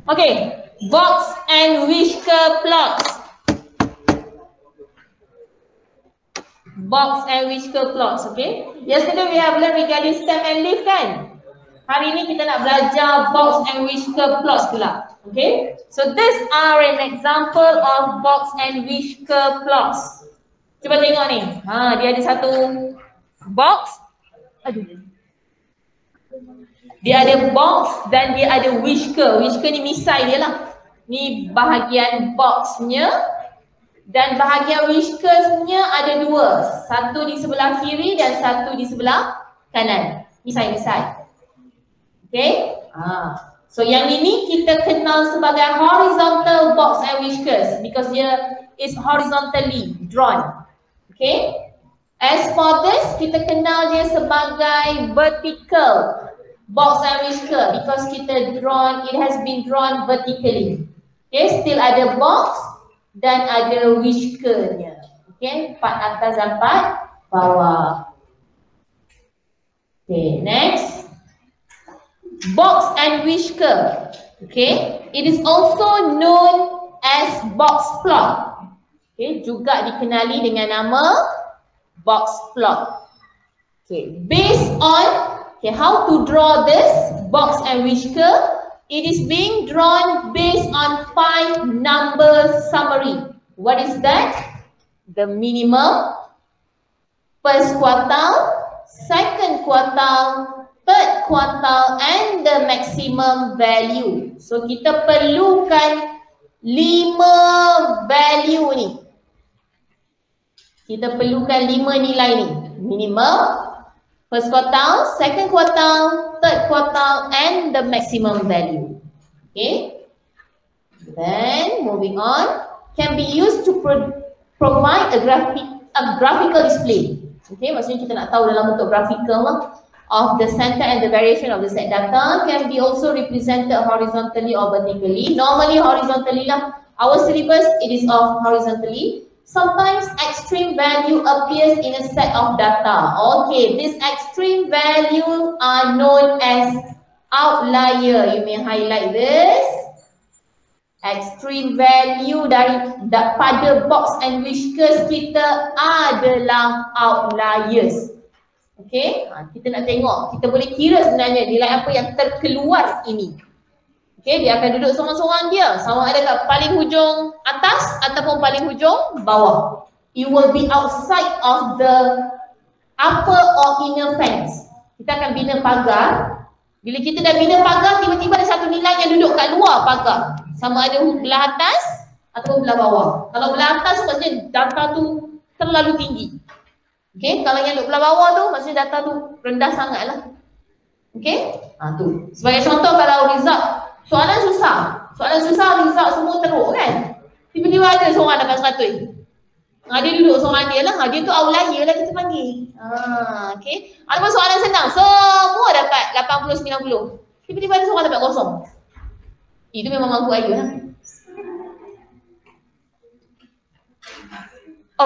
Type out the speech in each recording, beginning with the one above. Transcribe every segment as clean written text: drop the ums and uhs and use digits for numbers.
Okay, box and whisker plots. Box and whisker plots, okay. Yesterday we have learned regarding stem and leaf kan. Hari ini kita nak belajar box and whisker plots pula. Okay. So these are an example of box and whisker plots. Cuba tengok ni. Dia ada satu box. Aduh. Dia ada box dan dia ada whisker. Whisker ni misai dia lah. Ni bahagian boxnya dan bahagian whiskersnya ada dua. Satu di sebelah kiri dan satu di sebelah kanan. Misai-misai. Okay. So yang ini kita kenal sebagai horizontal box and whiskers because dia is horizontally drawn. Okay. As for this, kita kenal dia sebagai vertical box and whisker because it has been drawn vertically. Okay, still ada box dan ada whiskernya. Okay, part atas dan part bawah. Okay, next. Box and whisker. Okay, it is also known as box plot. Okay, juga dikenali dengan nama box plot. Okay, based on how to draw this box and whisker, it is being drawn based on 5 number summary. What is that? The minimum, first quartile, second quartile, third quartile and the maximum value. So kita perlukan 5 value ni. Kita perlukan 5 nilai ni. Minimum, first quartile, second quartile, third quartile and the maximum value. Okay. Then moving on, can be used to provide a graphical display. Okay, maksudnya kita nak tahu dalam bentuk graphical lah of the center and the variation of the set data. Can be also represented horizontally or vertically. Normally horizontally lah. Our syllabus it is of horizontally. Sometimes extreme value appears in a set of data. Okay, this extreme value are known as outlier. You may highlight this. Extreme value pada box and whiskers kita adalah outliers. Okay, kita nak tengok. Kita boleh kira sebenarnya nilai apa yang terkeluar ini. Okay, dia akan duduk seorang-seorang dia. Sama ada kat paling hujung atas ataupun paling hujung bawah. It will be outside of the upper or inner fence. Kita akan bina pagar. Bila kita dah bina pagar, tiba-tiba ada satu nilai yang duduk kat luar pagar. Sama ada belah atas ataupun belah bawah. Kalau belah atas maksudnya data tu terlalu tinggi. Okay, kalau yang duduk belah bawah tu maksudnya data tu rendah sangat lah. Okay, tu. Sebagai contoh kalau result soalan susah result semua teruk kan. Tiba-tiba ada seorang dapat 100. Dia duduk seorang dia lah. Dia tu outlier lah kita panggil. Okay. Ataupun soalan senang. Semua dapat 80, 90. Tiba-tiba ada seorang dapat kosong. Itu memang mampu ayuh lah.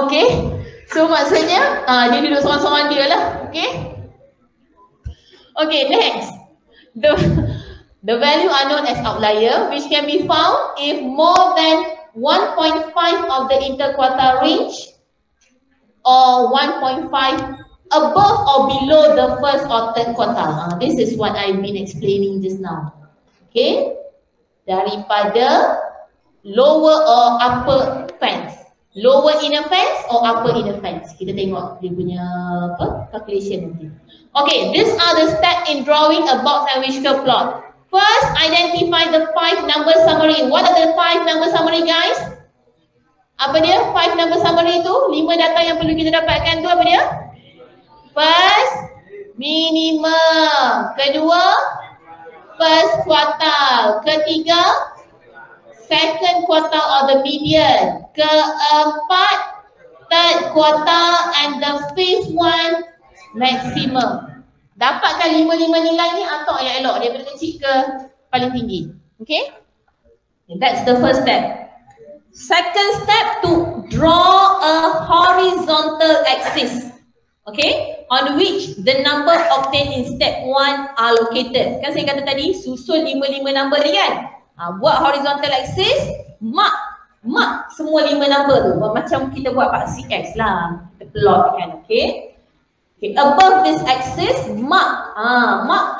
Okay. So maksudnya dia duduk seorang-seorang dia lah. Okay. Okay, next. The value are known as outlier, which can be found if more than 1.5 of the interquartile range or 1.5 above or below the first or third quartile. This is what I've been explaining just now. Okay, daripada lower or upper fence, lower inner fence or upper inner fence. Kita tengok dia punya calculation nanti. Okay, these are the steps in drawing a box and whisker plot. First, identify the 5 number summary. What are the 5 number summary, guys? Apa dia? 5 number summary tu, 5 data yang perlu kita dapatkan tu apa dia? First, minimum. Kedua, first quartile. Ketiga, second quartile or the median. Keempat, third quartile and the fifth one, maximum. Dapatkan 5 nilai ni atau yang elok daripada kecil ke paling tinggi. Okay? That's the first step. Second step, to draw a horizontal axis. Okay? On which the number obtained in step 1 are located. Kan saya kata tadi susun 5 number ni kan? Buat horizontal axis, mark semua 5 number tu. Macam kita buat pak CX lah. Kita plot kan, okay? Okay, above this axis, mark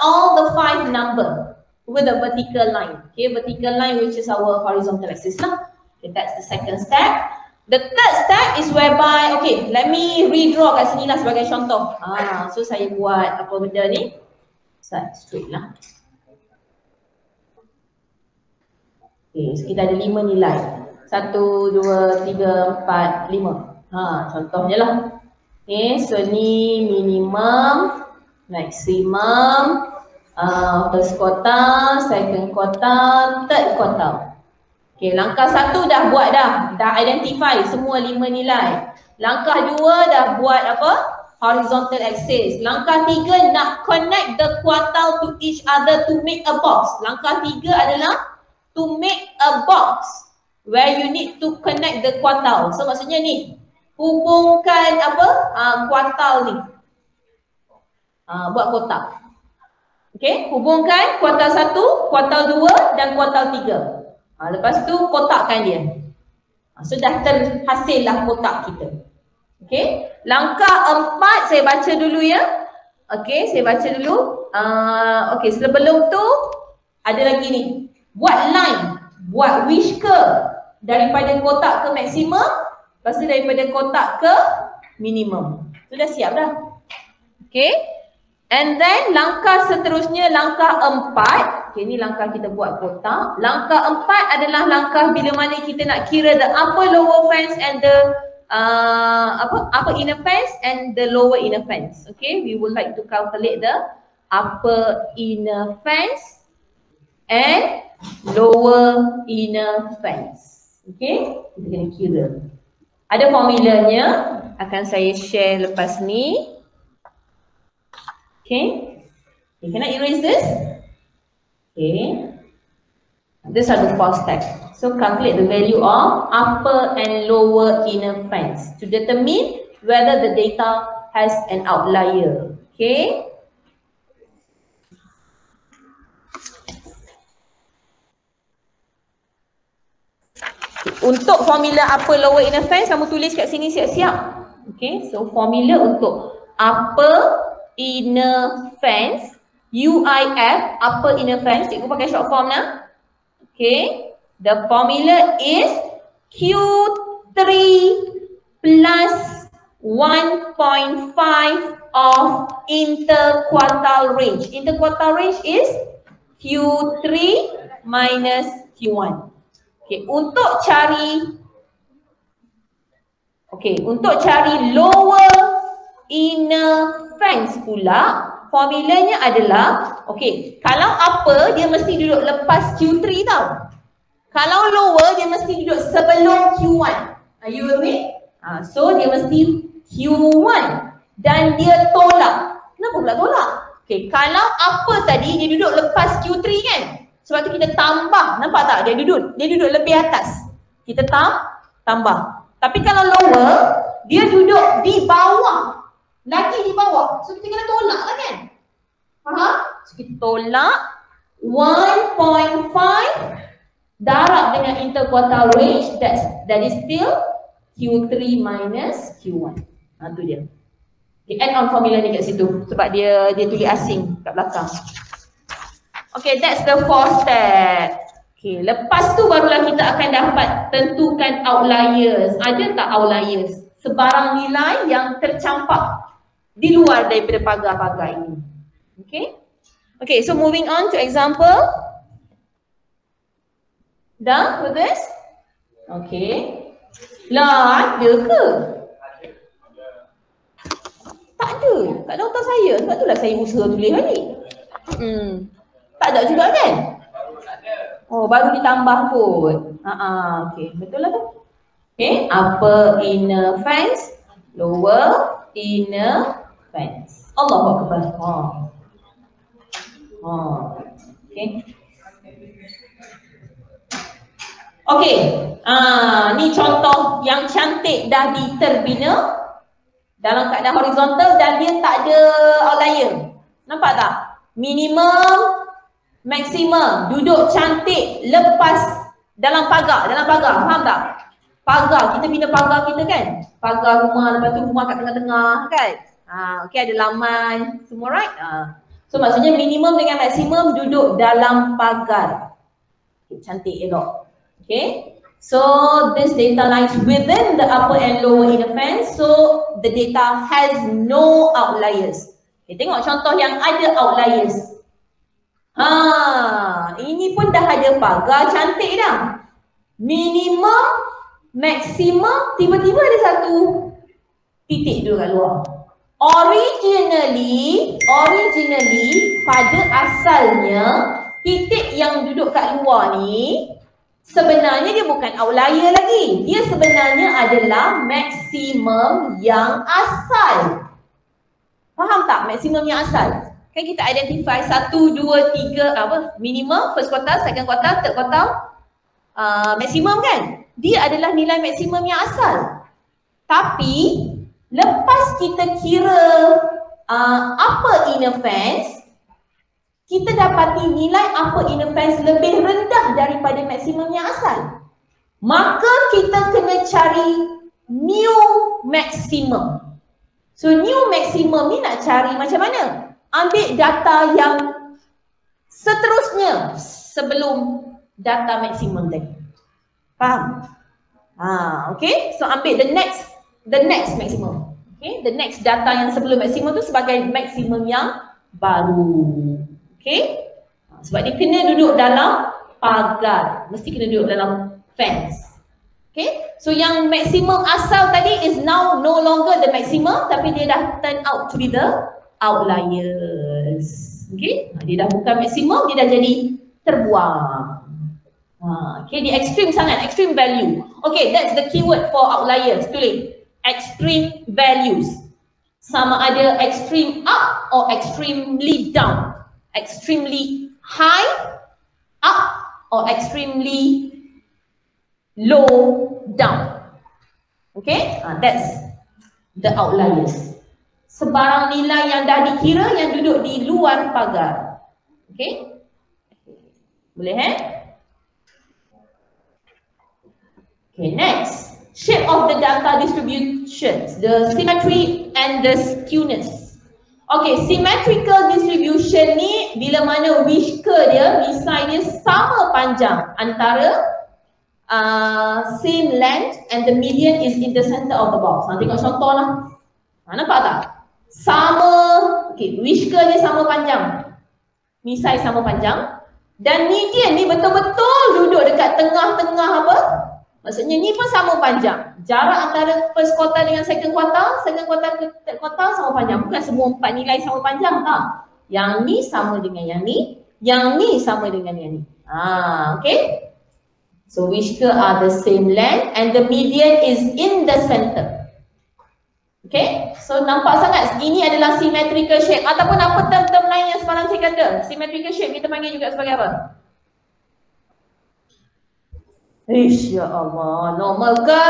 all the 5 number with a vertical line. Okay, vertical line which is our horizontal axis lah. Okay, that's the second step. The third step is whereby, okay, let me redraw kat sini lah sebagai contoh. So saya buat apa benda ni? Straight lah. Okay, so kita ada 5 nilai. 1, 2, 3, 4, 5. Contohnya lah. Okay, so ni minimum, maximum, first quartile, second quartile, third quartile. Okay, langkah 1 dah buat dah identify semua 5 nilai. Langkah 2 dah buat apa? Horizontal axis. Langkah 3 nak connect the quartile to each other to make a box. Langkah 3 adalah to make a box where you need to connect the quartile. So maksudnya ni, hubungkan apa? Quartile ni. Buat kotak. Okay, hubungkan quartile 1, quartile 2 dan quartile 3. Lepas tu kotakkan dia. So dah terhasil lah kotak kita. Okay, langkah 4 saya baca dulu ya. Okay, saya baca dulu. Okay, sebelum tu ada lagi ni. Buat line, buat whisker daripada kotak ke maksimum, lepas tu daripada kotak ke minimum. Sudah siap dah. Okay. And then langkah seterusnya, langkah 4. Okay, ni langkah kita buat kotak. Langkah 4 adalah langkah bila mana kita nak kira the upper lower fence and the upper inner fence and the lower inner fence. Okay, we would like to calculate the upper inner fence and lower inner fence. Okay, kita kena kira. Ada formulanya, akan saya share lepas ni. Okay, can I erase this? Okay, these are the 4 steps. So calculate the value of upper and lower inner fence to determine whether the data has an outlier. Okay. Untuk formula upper lower inner fence, kamu tulis kat sini siap-siap. Okay, so formula untuk upper inner fence, UIF, upper inner fence, cikgu pakai short form lah. Okay, the formula is Q3 plus 1.5 of interquartile range. Interquartile range is Q3 minus Q1. Okay, untuk cari lower inner fence pula, formulanya adalah, okay, kalau upper dia mesti duduk lepas Q3 tau. Kalau lower dia mesti duduk sebelum Q1. Are you with me? So dia mesti Q1 dan dia tolak. Kenapa pula tolak? Okay, kalau upper tadi dia duduk lepas Q3 kan? Sebab tu kita tambah, nampak tak? Dia duduk lebih atas. Kita tambah. Tapi kalau lower, dia duduk di bawah. Lagi di bawah. So kita kena tolak lah kan? Faham? So kita tolak 1.5 darab dengan interquartile range, that is still Q3 minus Q1. Tu dia. Okay, add on formula ni kat situ sebab dia tulis asing kat belakang. Okay, that's the 4 step. Okay, lepas tu barulah kita akan dapat tentukan outliers. Ada tak outliers? Sebarang nilai yang tercampak di luar daripada pagar-pagar ini. Okay? Okay, so moving on to example. Done with this? Okay. Lah, ada ke? Tak ada. Tak ada otak saya. Sebab itulah saya usaha tulis balik. Tak ada juga kan? Oh, baru ditambah kot. Okay, betul lah tu. Okay, upper inner fence, lower inner fence. Allahu Akbar. Okay. Okay, ni contoh yang cantik dah diterbina dalam keadaan horizontal dan dia tak ada outlier. Nampak tak? Minimum, Maksimum duduk cantik lepas dalam pagar, faham tak? Pagar, kita bina pagar kita kan? Pagar rumah, lepas tu rumah kat tengah-tengah kan? Okay, ada laman, semua right? So maksudnya minimum dengan maksimum duduk dalam pagar. Okay, cantik elok. Okay, so this data lies within the upper and lower inner fence, so the data has no outliers. Okay, tengok contoh yang ada outliers. Ini pun dah ada pagar, cantik dah. Minimum, maksimum, tiba-tiba ada satu titik dulu kat luar. Originally pada asalnya titik yang duduk kat luar ni sebenarnya dia bukan outlier lagi. Dia sebenarnya adalah maksimum yang asal. Faham tak maksimum yang asal? Kan kita identify 1, 2, 3 minimum, first quartile, second quartile, third quartile, maksimum kan? Dia adalah nilai maksimum yang asal. Tapi lepas kita kira upper inner fence, kita dapati nilai upper inner fence lebih rendah daripada maksimum yang asal. Maka kita kena cari new maximum. So new maximum ni nak cari macam mana? Ambil data yang seterusnya sebelum data maksimum tadi. Faham? Okay, so ambil the next maximum. Okay, the next data yang sebelum maksimum tu sebagai maksimum yang baru. Okay, sebab dia kena duduk dalam pagar, mesti kena duduk dalam fence. Okay, so yang maksimum asal tadi is now no longer the maximum, tapi dia dah turn out to be the outliers. Okay, dia dah bukan maksimum, dia dah jadi terbuang. Okay, di extreme sangat, extreme value. Okay, that's the keyword for outliers. Tulis extreme values. Sama ada extreme up or extremely down. Extremely high up or extremely low down. Okay, that's the outliers. Sebarang nilai yang dah dikira yang duduk di luar pagar. Okay, boleh Okay, next, shape of the data distributions, the symmetry and the skewness. Okay, symmetrical distribution ni bila mana whisker dia, misai dia sama panjang antara same length and the median is in the center of the box. Tengok contoh lah. Nampak tak? Sama, okay, whisker dia sama panjang, misai sama panjang, dan median ni betul-betul duduk dekat tengah-tengah apa? Maksudnya ni pun sama panjang. Jarak antara first quartile dengan second quartile ke third quartile sama panjang. Bukan semua 4 nilai sama panjang tak? Yang ni sama dengan yang ni sama dengan yang ni. Okay. So whisker are the same length and the median is in the center. Okay. So nampak sangat ini adalah symmetrical shape ataupun apa term-term lain yang semalam saya kata. Symmetrical shape kita panggil juga sebagai apa? Ish, ya Allah, normal ke?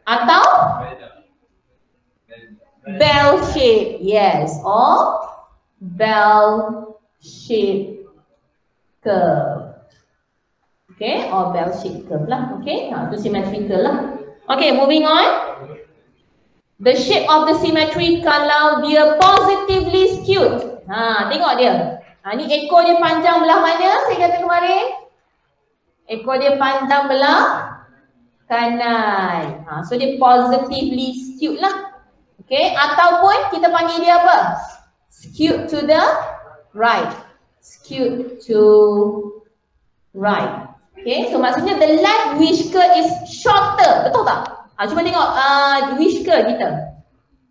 Atau bell shape, yes, or bell shape curve. Okay, or bell shape curve lah. Okay, itu symmetrical lah. Okay, moving on. The shape of the symmetry kalau dia positively skewed. Tengok dia. Ni ekor dia panjang belah mana? Saya kata kemarin. Ekor dia panjang belah kanan. So dia positively skewed lah. Okay, ataupun kita panggil dia apa? Skewed to the right. Skewed to right. Okay, so maksudnya the left whisker is shorter. Betul tak? Cuba tengok whisker kita.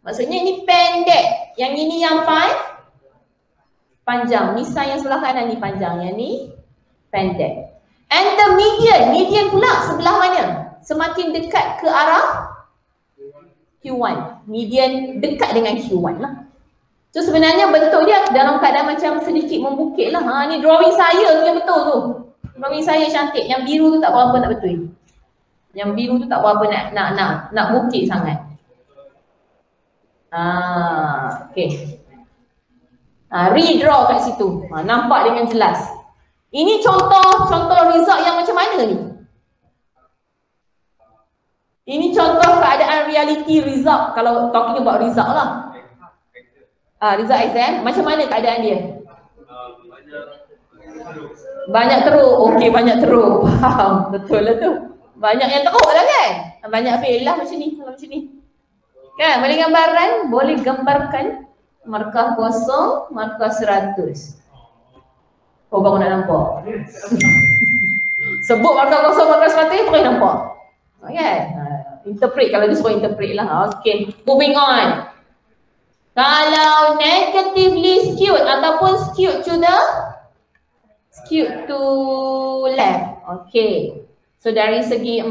Maksudnya ini pendek. Yang ini yang panjang. Misal yang sebelah kanan ni panjang. Yang ni pendek. And the median pula sebelah mana? Semakin dekat ke arah Q1. Median dekat dengan Q1 lah. So sebenarnya bentuk dia dalam keadaan macam sedikit membukit lah. Ni drawing saya tu yang betul tu. Drawing saya cantik. Yang biru tu tak berapa nak betul. Yang biru tu tak berapa nak bukit sangat. Okay. Redraw kat situ. Nampak dengan jelas. Ini contoh result yang macam mana ni? Ini contoh keadaan reality result kalau talking about result lah. Result exam, macam mana keadaan dia? Banyak teruk. Okey, banyak teruk. Faham. Betul lah tu. Banyak yang teruk lah kan? Banyak fail lah macam ni. Macam ni. Kan? Boleh gambaran? Boleh gambarkan markah kosong, markah 100. Kau baru nak nampak. Sebut markah kosong, markah 100, boleh nampak. Kan? Interpret, kalau dia suruh interpret lah. Okay, moving on. Kalau negatively skewed ataupun skewed to left. Okay. So dari segi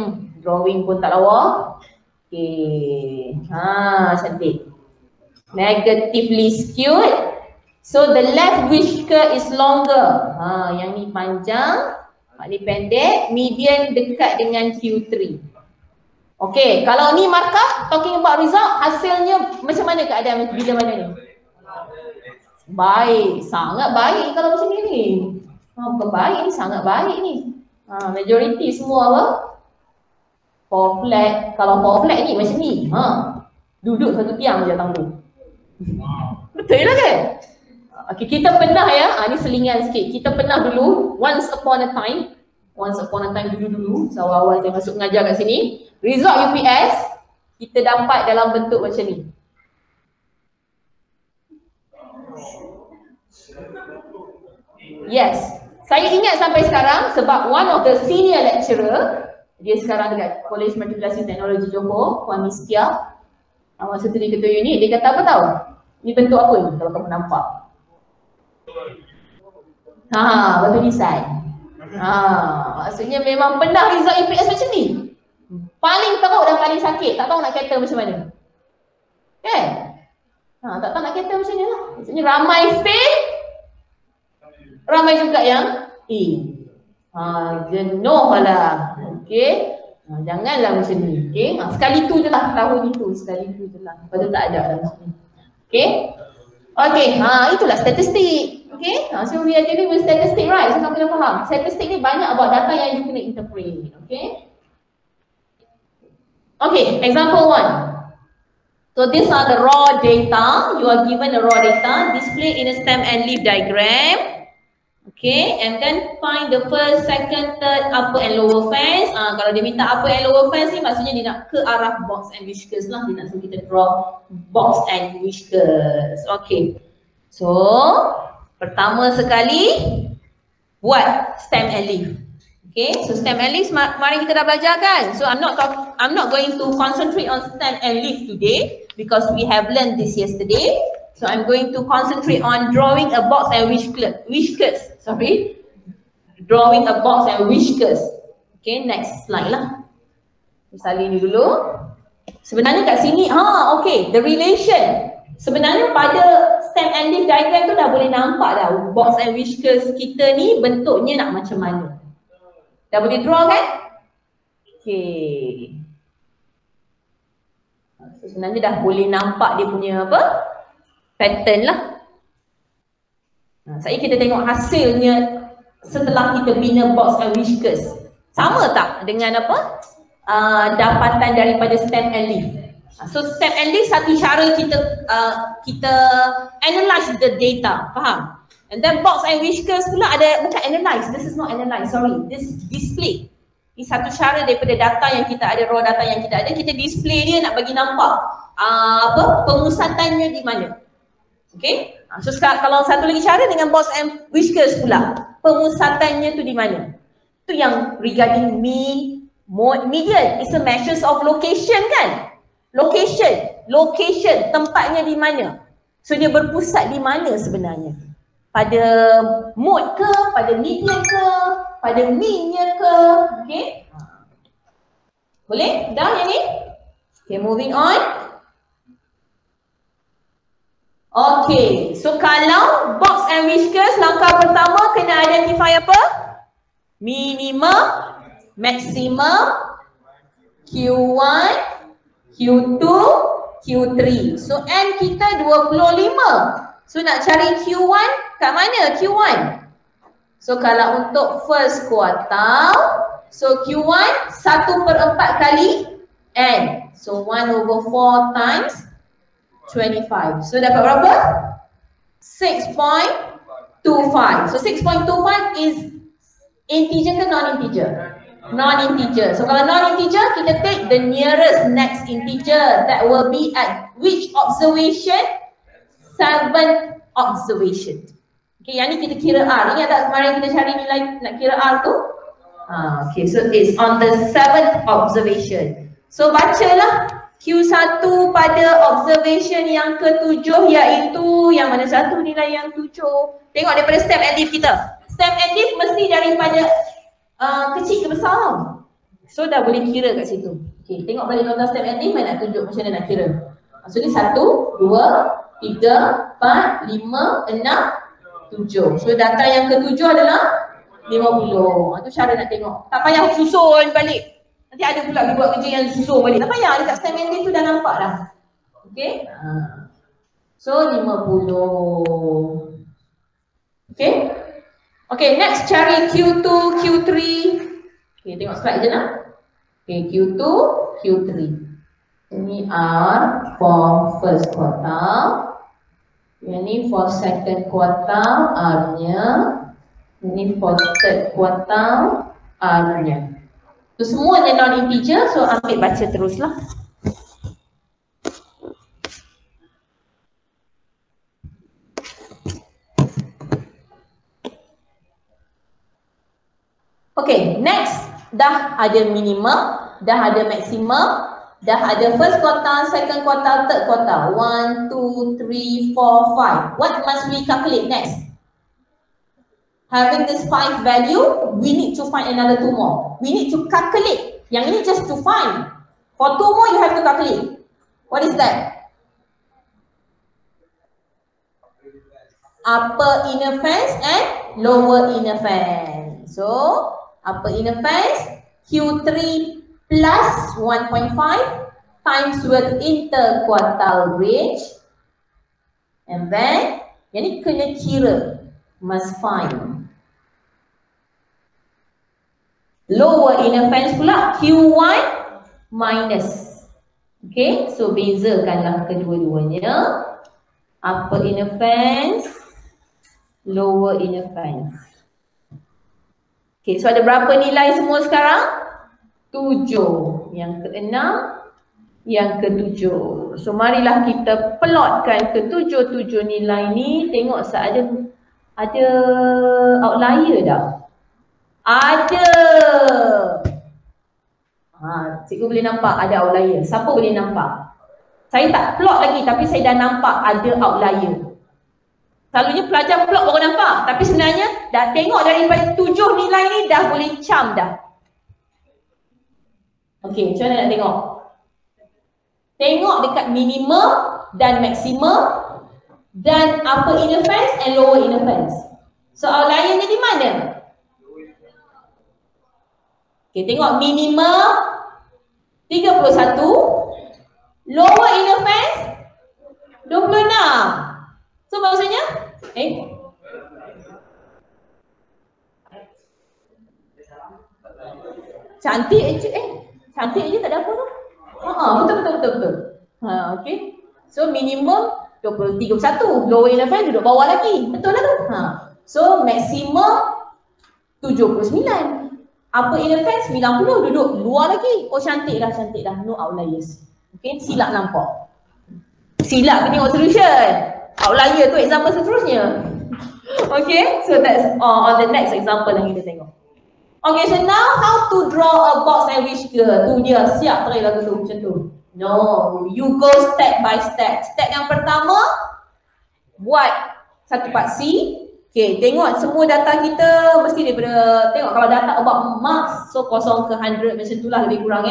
drawing pun tak lawa. Okay. Cantik. Negatively skewed. So the left whisker is longer. Yang ni panjang, yang ni pendek, median dekat dengan Q3. Okay, kalau ni markah, talking about result, hasilnya macam mana keadaan bila mana ni? Baik, sangat baik kalau macam ni. Bukan baik ni, sangat baik ni. Majority semua apa? Four flat. Kalau four flat ni macam ni. Duduk satu tiang je tangguh. Betul lah kan? Okay, kita pernah ya, ni selingan sikit. Kita pernah dulu, once upon a time dulu, awal-awal saya masuk mengajar kat sini, result UPS kita dapat dalam bentuk macam ni. Yes, saya ingat sampai sekarang sebab one of the senior lecturer, dia sekarang dekat Kolej Matrikulasi Teknologi Johor, Puan Miskia, masa tu dia ketua unit, dia kata apa tahu? Ni bentuk apa ni kalau kamu nampak? Batu design. Maksudnya memang pernah result UPS macam ni. Paling teruk dan paling sakit, tak tahu nak kata macam mana. Kan? Tak tahu nak kata macam ni lah. Maksudnya ramai fail, ramai juga yang jenuh lah. Okay, janganlah macam ni. Okay, sekali tu je lah tahun itu, sekali tu je lah. Lepas tu tak ada dah macam ni. Okay, itulah statistik. Okay, so we are dealing with statistic, right? So kamu kena faham, statistik ni banyak about data yang you kena interpret. Okay, example 1. So these are the raw data. You are given the raw data displayed in a stem and leaf diagram. Okay, and then find the first, second, third, upper and lower fence. Kalau dia minta upper and lower fence ni maksudnya dia nak ke arah box and whiskers lah. Dia nak suruh kita draw box and whiskers. Okay, so pertama sekali buat stem and leaf. Okay, so stem and leaf mari kita dah belajar kan. So I'm not going to concentrate on stem and leaf today because we have learned this yesterday. So I'm going to concentrate on drawing a box and whiskers. Drawing a box and whiskers. Okay, next slide lah. Misalnya ni dulu. Sebenarnya kat sini, okay, the relation. Sebenarnya pada stem and leaf diagram tu dah boleh nampak dah box and whiskers kita ni bentuknya nak macam mana. Dah boleh draw kan? Okay. So, sebenarnya dah boleh nampak dia punya apa? Pattern lah. Saya kita tengok hasilnya setelah kita bina box and whiskers. Sama tak dengan apa? Dapatan daripada stem and leaf. So stem and leaf satu cara kita analyze the data, faham? And then box and whiskers pula ada, bukan analyze, this is not analyze, sorry, this display. Ini satu cara daripada data yang kita ada, raw data yang kita ada, kita display dia nak bagi nampak pemusatannya di mana. Okay, so kalau satu lagi cara dengan box and whiskers pula, pemusatannya tu di mana. Tu yang regarding median, it's a measures of location kan. Location, tempatnya di mana. So dia berpusat di mana sebenarnya? Pada mode ke, pada median ke, pada mean-nya ke. Okay, boleh? Dah yang ni? Okay, moving on. Okay, so kalau box and whiskers, langkah pertama kena identify apa? Minimum, maximum, Q1, Q2, Q3. So N kita 25. So nak cari Q1 kat mana Q1? So kalau untuk first quartile, so Q1 1/4 kali N. So 1/4 times 25. So dapat berapa? 6.25. So 6.25 is integer ke non-integer? Non-integer. So kalau non-integer, kita take the nearest next integer. That will be at which observation? 7th observation. Okay, yang ni kita kira R. Ingat tak kemarin kita cari nilai nak kira R tu? Okay, so it's on the 7th observation. So bacalah Q1 pada observation yang ke-7 iaitu yang mana satu nilai yang 7. Tengok daripada step and diff kita. Step and diff mesti daripada kecil ke besar. So dah boleh kira kat situ. Okay, tengok balik nota step and diff, nak tunjuk macam mana nak kira. So ni 1, 2, 3, 4, 5, 6, 7. So data yang ke-7 adalah 50. Itu cara nak tengok. Tak payah susun balik. Nanti ada pula dia buat kerja yang susun balik. Tak payah, dekat step and diff tu dah nampak dah. Okay. So 50. Okay. Okay, next cari Q2, Q3. Okay, tengok slide je lah. Okay, Q2, Q3. Ini R for first quartile. Yang ni for second quartile R-nya. Ini for third quartile R-nya. So semua dia non-integer, so ambil baca teruslah. Okay, next. Dah ada minimum, dah ada maksimum, dah ada first quartile, second quartile, third quartile. 1, 2, 3, 4, 5. What must we calculate next? Having this 5 value, we need to find another 2 more. We need to calculate. Yang ini just to find. For 2 more, you have to calculate. What is that? Upper inner fence and lower inner fence. So, upper inner fence, Q3 plus 1.5 times with interquartile range. And then, yang ni kena kira. Must find. Lower inner fence pula Q1 minus. Okay, so bezakanlah kedua-duanya. Upper inner fence, lower inner fence. Okay, so ada berapa nilai semua sekarang? 7. Yang ke-6, yang ke-7. So marilah kita plotkan ke-7 nilai ni. Tengok ada outlier dah. Ada. Cikgu boleh nampak ada outlier. Siapa boleh nampak? Saya tak plot lagi tapi saya dah nampak ada outlier. Selalunya pelajar plot baru nampak. Tapi sebenarnya dah tengok daripada 7 nilai ni dah boleh cam dah. Okey, macam mana nak tengok? Tengok dekat minimum dan maksimum dan upper inner fence and lower inner fence. So outliernya di mana? Okay, tengok minimum 31, lower inner fence 26. So maksudnya cantik je cantik je tak ada apa tu. Betul. Okay. So minimum 31, lower inner fence duduk bawah lagi. Betul lah tu. So maximum 79. Upper inner fence 90, duduk luar lagi. Oh cantik dah. No outliers. Okay, silap nampak. Silap tengok solution. Outlier tu example seterusnya. Okay, so that's on the next example yang kita tengok. Okay, so now how to draw a box and whisker. Tu dia, siap try lagu tu macam tu. No, you go step by step. Step yang pertama, buat satu part C. Okay, tengok semua data kita mesti daripada, tengok kalau data about marks, so 0 ke 100 macam tu lah lebih kurang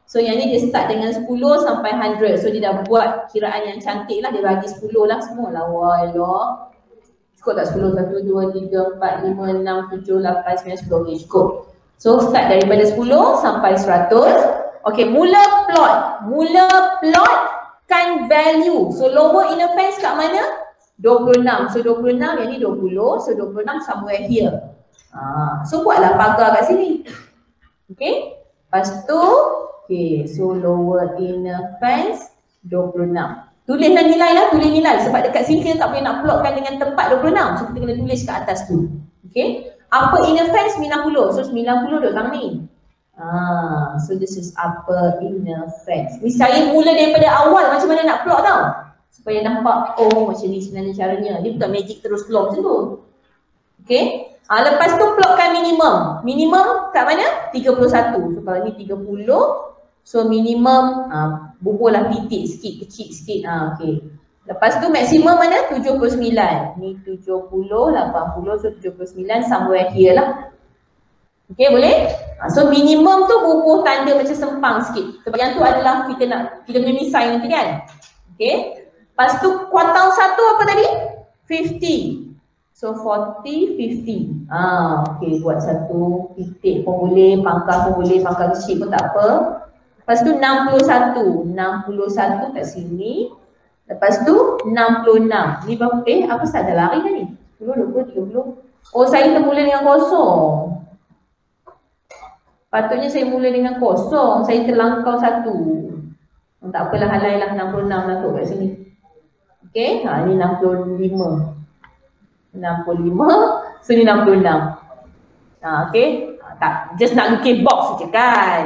So yang ni dia start dengan 10 sampai 100. So dia dah buat kiraan yang cantik lah, dia bagi 10 lah semua lah. Wah elok. Cukup tak 10? 1, 2, 3, 4, 5, 6, 7, 8, 9, 10. Okay, cukup. So start daripada 10 sampai 100. Okay, mula plotkan value. So lower inner fence kat mana? 26. So 26 yang ni 20. So 26 somewhere here. So buatlah pagar kat sini. Okay. Lepas tu, okay, so lower inner fence 26. Tulislah nilai lah, tulis nilai. Sebab dekat sini kita tak boleh nak plotkan dengan tempat 26. So kita kena tulis kat atas tu. Okay. Upper inner fence 90. So 90 duduk dalam ni. So this is upper inner fence. Ni saya mula daripada awal macam mana nak plot tau. Supaya nampak, oh macam ni sebenarnya caranya. Dia bukan magic terus plot macam tu. Okay. Lepas tu plotkan minimum. Minimum kat mana? 31. So kalau ni 30. So minimum bubuhlah titik sikit, kecil sikit. Okay. Lepas tu maksimum mana? 79. Ni 70, 80, so 79 somewhere here lah. Okay, boleh? So minimum tu bubuh tanda macam sempang sikit. Sebab yang tu adalah kita punya misai nanti kan. Okay. Lepas tu kuartal 1 apa tadi? 50. So 40, 50. Okay, buat satu titik pun boleh, pangkal pun boleh, pangkal kecil pun tak apa. Lepas tu 61. 61 kat sini. Lepas tu 66. Ni berapa? Apa sahaja lari kan ni? 10, 20, 30. Oh, saya termula dengan kosong. Patutnya saya mula dengan kosong. Saya terlangkau satu. Tak apalah, halailah 66 lah tu kat sini. Okay, ni 65. 65. So ni 66. Okay. Tak, just nak lukis box saja kan.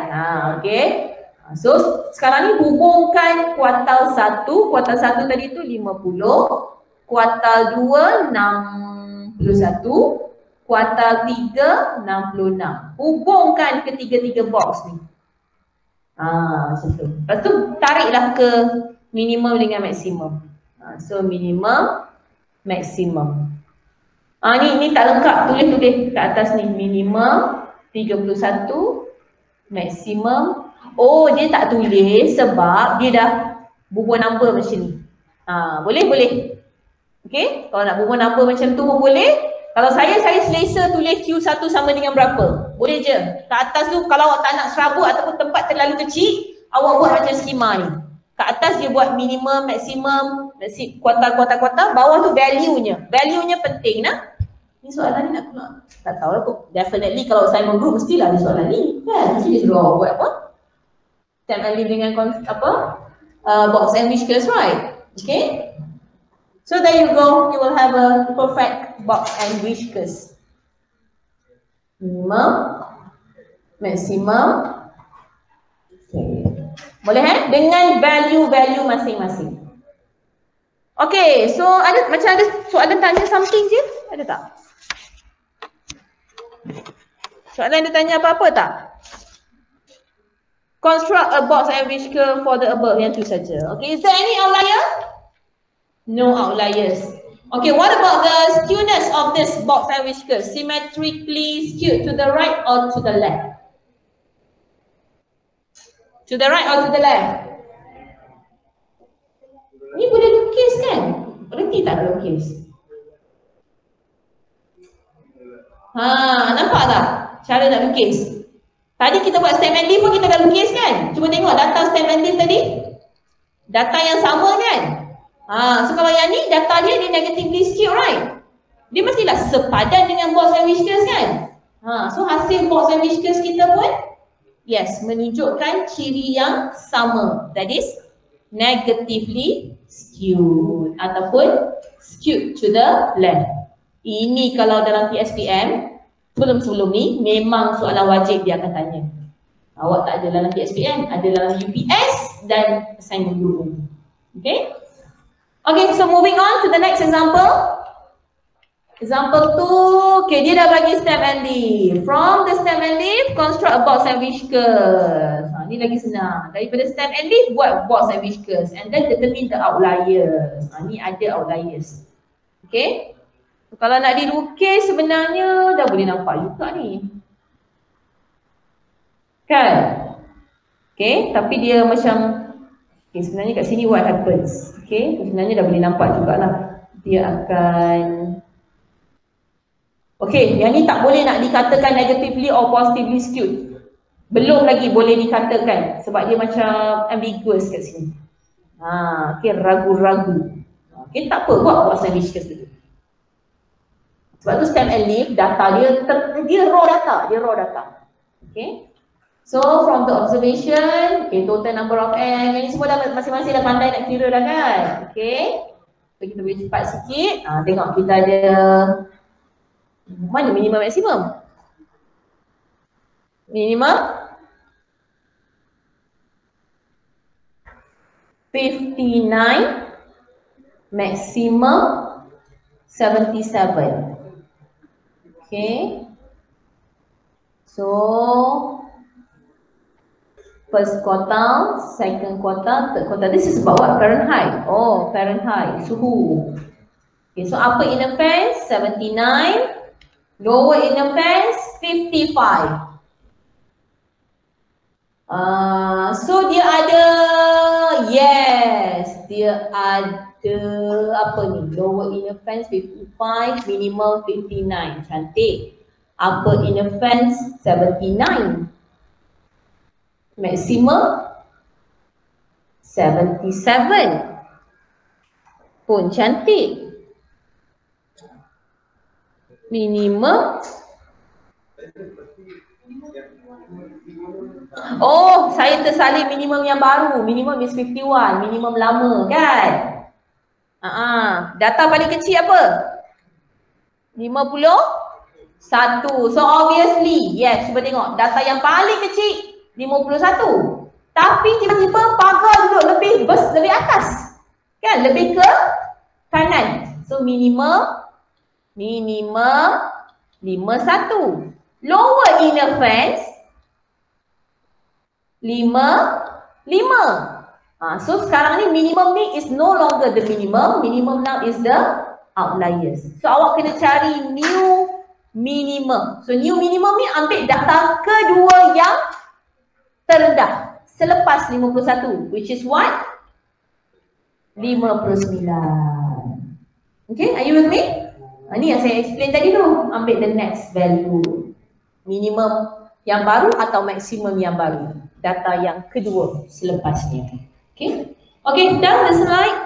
Okay. So sekarang ni hubungkan kuartal 1. Kuartal 1 tadi tu 50. Kuartal 2 61. Kuartal 3 66. Hubungkan ketiga-tiga box ni. Macam tu. Lepas tu tariklah ke minimum dengan maksimum. So minimum, maksimum. Ni tak lengkap, tulis kat atas ni. Minimum 31, maksimum. Oh, dia tak tulis sebab dia dah bubuh number macam ni. Boleh. Okay, kalau nak bubuh number macam tu pun boleh. Kalau saya selesa tulis Q1 sama dengan berapa. Boleh je. Kat atas tu kalau awak tak nak serabut ataupun tempat terlalu kecil, awak buat macam skema ni. Kat atas dia buat minimum, maksimum, kuartal. Bawah tu value-nya. Value-nya penting nah. Ni soalan ni nak keluar. Tak tahu lah. Definitely kalau Simon Group mestilah ada soalan ni. Kan? Mesti dia suruh awak buat apa? Step and leave dengan box and whiskers, right? Okay. So there you go. You will have a perfect box and whiskers. Minimum, maximum. Okay. Boleh dengan value masing-masing. Okay, so ada soalan tanya something je? Ada tak? Soalan dia tanya apa-apa tak? Construct a box and whisker for the above. Yang tu saja. Okay, is there any outlier? No outliers. Okay, what about the skewness of this box and whisker? Symmetrically skewed to the right or to the left? To the right or to the left? Ni boleh lukis kan? Berhenti tak lukis? Nampak tak cara nak lukis? Tadi kita buat stem and leaf pun kita dah lukis kan? Cuba tengok data stem and leaf tadi. Data yang sama kan? So kalau yang ni data dia negatively skewed, right? Dia mestilah sepadan dengan box and whiskers kan? So hasil box and whiskers kita pun yes, menunjukkan ciri yang sama. That is negatively skewed ataupun skewed to the left. Ini kalau dalam PSPM sebelum ni memang soalan wajib dia akan tanya. Awak tak ada dalam PSPM, ada dalam UPS dan assignment group. Okay? Okay, so moving on to the next example. Example 2, okay, dia dah bagi stem and leaf. From the stem and leaf, construct a box and whiskers. Ni lagi senang. Daripada stem and leaf, buat box and whiskers. And then determine the outliers. Ni ada outliers. Okay. So, kalau nak dilukis sebenarnya dah boleh nampak juga ni. Kan? Okay, tapi dia macam okay, sebenarnya kat sini what happens. Okay, sebenarnya dah boleh nampak jugalah. Dia akan okay, yang ni tak boleh nak dikatakan negatively or positively skewed. Belum lagi boleh dikatakan sebab dia macam ambiguous kat sini. Okay, ragu-ragu. Okay, tak apa, buat box and whiskers dulu. Sebab tu stem and leaf data dia raw data. Okay. So from the observation, okay, total number of egg, ini semua dah masing-masing dah pandai nak kira dah kan. Okay. So kita boleh cepat sikit. Tengok kita ada mana minimum maksimum? Minimum 59, maximum 77. Okay. So first quartile, second quartile, third quartile. This is about what? Fahrenheit. Oh, Fahrenheit, suhu. Okay, so upper inner fence 79, lower inner fence 55. So dia ada, yes, dia ada apa ni? Lower inner fence 55, minimum 59. Cantik. Upper inner fence 79. Maximum 77. Pun cantik. Minimum. Oh, saya tersalin minimum yang baru. Minimum is 51. Minimum lama kan? Data paling kecil apa? 51. So obviously, yes, cuba tengok. Data yang paling kecil 51. Tapi tiba-tiba pagar duduk lebih atas. Kan? Lebih ke kanan. So minimum 51. Lower inner fence 5. So sekarang ni minimum ni is no longer the minimum. Minimum now is the outliers. So awak kena cari new minimum. So new minimum ni ambil data kedua yang terendah selepas 51, which is what? 59. Okay, are you with me? Ni yang saya explain tadi tu. Ambil the next value. Minimum yang baru atau maksimum yang baru. Data yang kedua selepasnya. Okay. Okay, down the slide.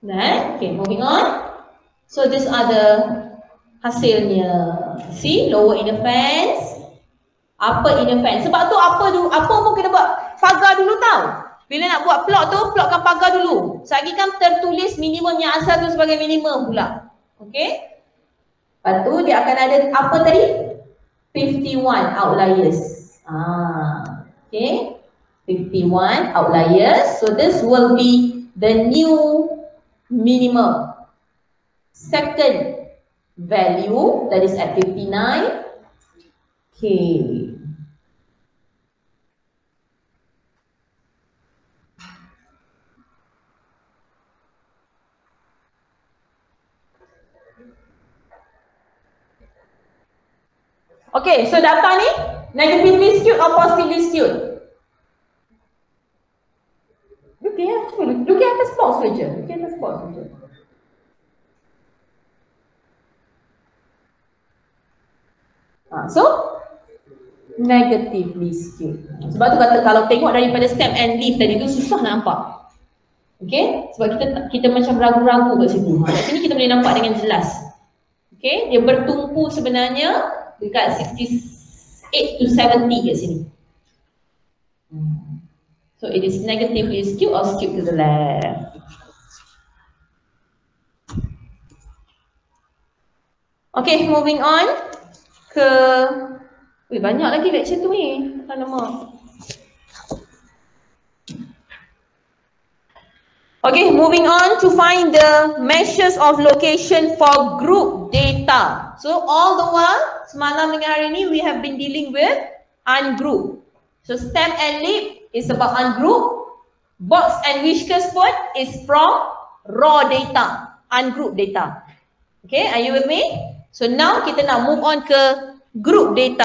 Then, okay, moving on. So these are the hasilnya. See, lower inner fence, upper inner fence. Sebab tu apa pun kena buat pagar dulu tau. Bila nak buat plot tu, plotkan pagar dulu. Selagi kan tertulis minimum yang asal tu sebagai minimum pula. Okay. Lepas tu dia akan ada apa tadi? 51 outliers. Okay. 51 outliers. So this will be the new minimum. Second value that is at 59. Okay. Okay, so data ni negatively skewed or positively skewed? Look at atas box saja. Look at atas box saja. So negatively skewed. Sebab tu kata kalau tengok daripada stem and leaf tadi tu susah nak nampak. Okay, sebab kita macam ragu-ragu kat situ. Kat sini kita boleh nampak dengan jelas. Okay, dia bertumpu sebenarnya dekat 68 to 70 kat sini. So it is negatively skewed or skewed to the left. Okay, moving on ke banyak lagi lecture tu ni. Alamak. Okay, moving on to find the measures of location for group data. So all the while semalam dengan hari ni we have been dealing with ungroup. So stem and leaf is about ungroup. Box and whiskers pun is from raw data, ungroup data. Okay, are you with me? So now kita nak move on ke group data.